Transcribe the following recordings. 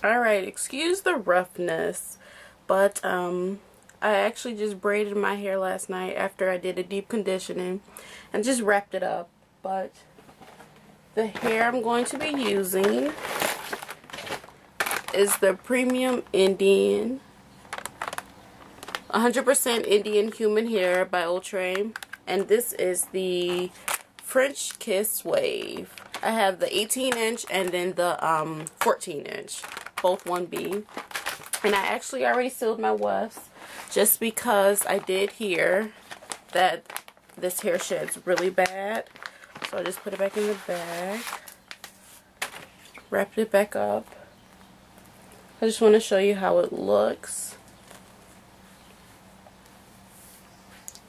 Alright, excuse the roughness, but I actually just braided my hair last night after I did a deep conditioning and just wrapped it up. But the hair I'm going to be using is the Premium Indian 100% Indian Human Hair by Outre, and this is the French Kiss Wave. I have the 18-inch and then the 14-inch, both 1B. And I actually already sealed my wefts just because I did hear that this hair sheds really bad. So I just put it back in the bag, wrapped it back up. I just want to show you how it looks.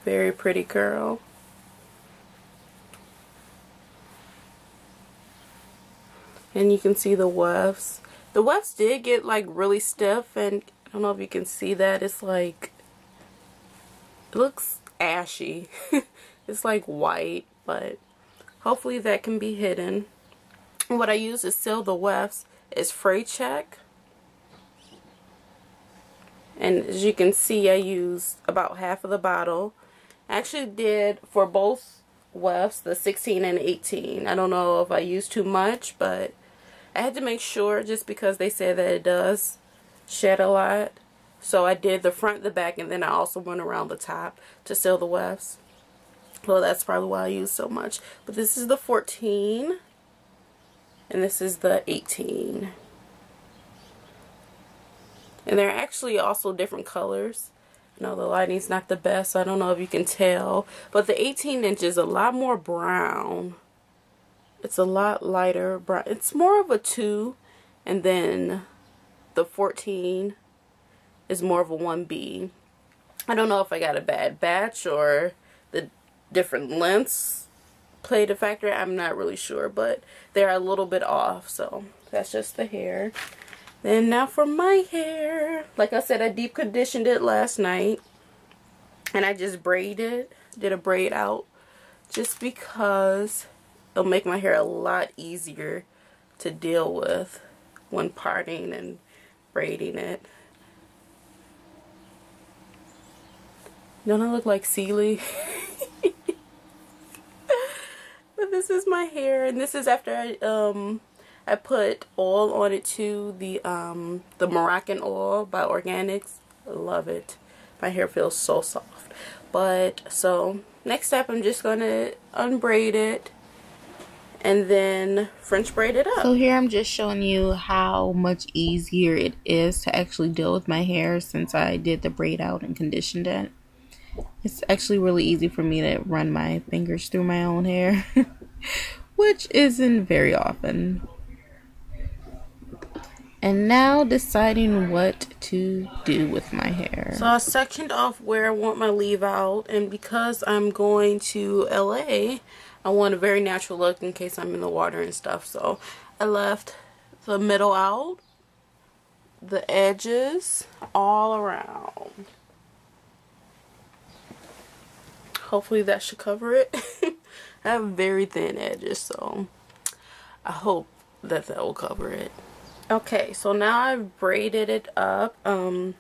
Very pretty curl. And you can see the wefts. The wefts did get like really stiff, and I don't know if you can see that. It's like, it looks ashy. It's like white, but hopefully that can be hidden. And what I use to seal the wefts is Fray Check. And as you can see, I used about half of the bottle. I actually did for both wefts, the 16 and 18. I don't know if I used too much, but I had to make sure just because they said that it does shed a lot. So I did the front, the back, and then I also went around the top to seal the wefts. Well, that's probably why I used so much. But this is the 14, and this is the 18. And they're actually also different colors. You know, the lighting's not the best, so I don't know if you can tell. But the 18-inch is a lot more brown. It's a lot lighter brown. It's more of a 2. And then the 14 is more of a 1B. I don't know if I got a bad batch or the different lengths played a factor. I'm not really sure, but they're a little bit off. So that's just the hair. Then now for my hair. Like I said, I deep conditioned it last night. And I just braided, did a braid out. Just because it'll make my hair a lot easier to deal with when parting and braiding it. Don't I look like Celie? But this is my hair, and this is after I put oil on it too, the Moroccan oil by Organics. I love it. My hair feels so soft. But so next step, I'm just gonna unbraid it and then French braid it up. So here I'm just showing you how much easier it is to actually deal with my hair since I did the braid out and conditioned it. It's actually really easy for me to run my fingers through my own hair, which isn't very often. And now deciding what to do with my hair. So I sectioned off where I want my leave out, and because I'm going to LA, I want a very natural look in case I'm in the water and stuff. So I left the middle out, the edges all around. Hopefully that should cover it. I have very thin edges, so I hope that that will cover it. Okay, so now I've braided it up. I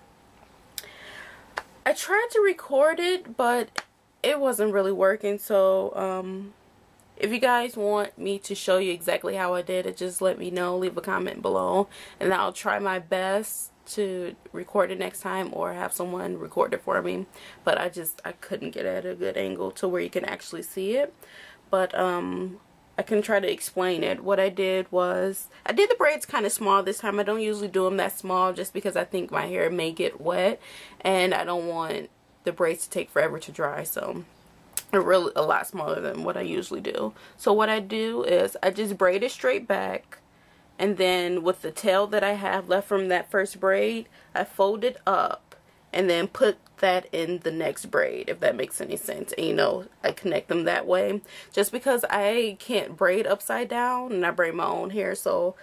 tried to record it, but it wasn't really working. So if you guys want me to show you exactly how I did it, just let me know. Leave a comment below, and I'll try my best to record it next time or have someone record it for me. But I couldn't get at a good angle to where you can actually see it. But I can try to explain it. What I did was, I did the braids kind of small this time. I don't usually do them that small just because I think my hair may get wet and I don't want the braids to take forever to dry. So they're really a lot smaller than what I usually do. So what I do is I just braid it straight back, and then with the tail that I have left from that first braid, I fold it up and then put that in the next braid, if that makes any sense. And you know, I connect them that way just because I can't braid upside down and I braid my own hair, so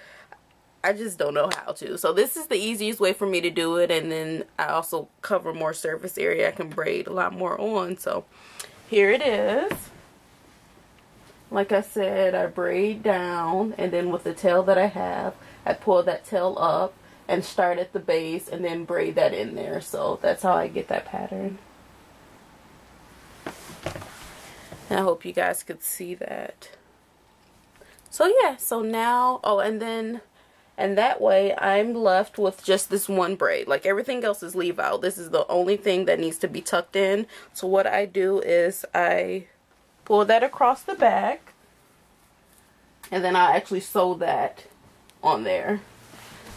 I just don't know how to. So this is the easiest way for me to do it, and then I also cover more surface area. I can braid a lot more on. So here it is. Like I said, I braid down, and then with the tail that I have, I pull that tail up, and start at the base and then braid that in there. So that's how I get that pattern. And I hope you guys could see that. So yeah, so now, oh, and that way I'm left with just this one braid. Like everything else is leave out. This is the only thing that needs to be tucked in. So what I do is I pull that across the back, and then I actually sew that on there.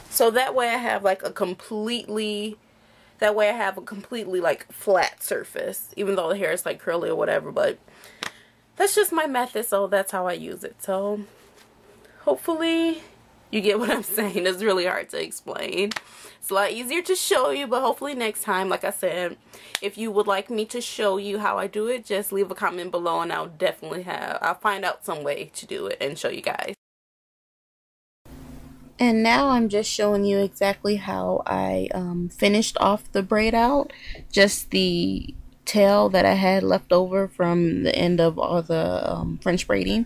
So that way I have like a completely like flat surface, even though the hair is like curly or whatever, but that's just my method, so that's how I use it. So hopefully you get what I'm saying. It's really hard to explain. It's a lot easier to show you, but hopefully next time, like I said, if you would like me to show you how I do it, just leave a comment below and I'll find out some way to do it and show you guys. And now I'm just showing you exactly how I finished off the braid out. Just the tail that I had left over from the end of all the French braiding.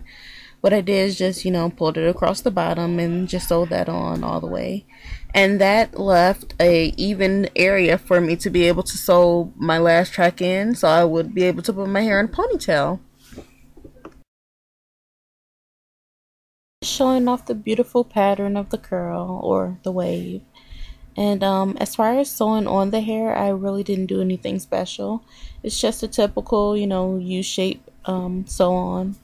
What I did is just, you know, pulled it across the bottom and just sewed that on all the way. And that left a even area for me to be able to sew my last track in, so I would be able to put my hair in a ponytail. Showing off the beautiful pattern of the curl or the wave. And as far as sewing on the hair, I really didn't do anything special. It's just a typical, you know, U-shape sew on.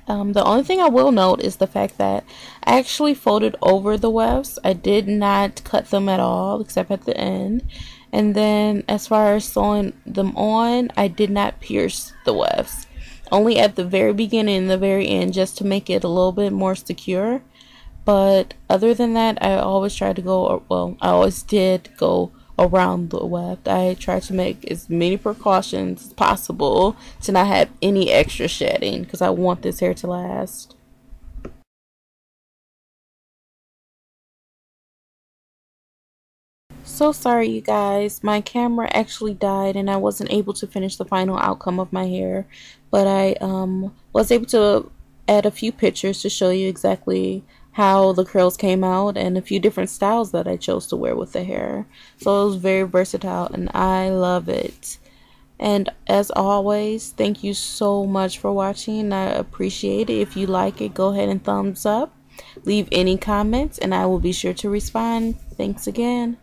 The only thing I will note is the fact that I actually folded over the wefts. I did not cut them at all except at the end. And then as far as sewing them on, I did not pierce the wefts. Only at the very beginning and the very end, just to make it a little bit more secure. But other than that, I always try to go, well, I always did go around the weft. I tried to make as many precautions as possible to not have any extra shedding, because I want this hair to last. So sorry you guys, my camera actually died and I wasn't able to finish the final outcome of my hair, but I was able to add a few pictures to show you exactly how the curls came out and a few different styles that I chose to wear with the hair. So it was very versatile and I love it. And as always, thank you so much for watching. I appreciate it. If you like it, go ahead and thumbs up. Leave any comments and I will be sure to respond. Thanks again.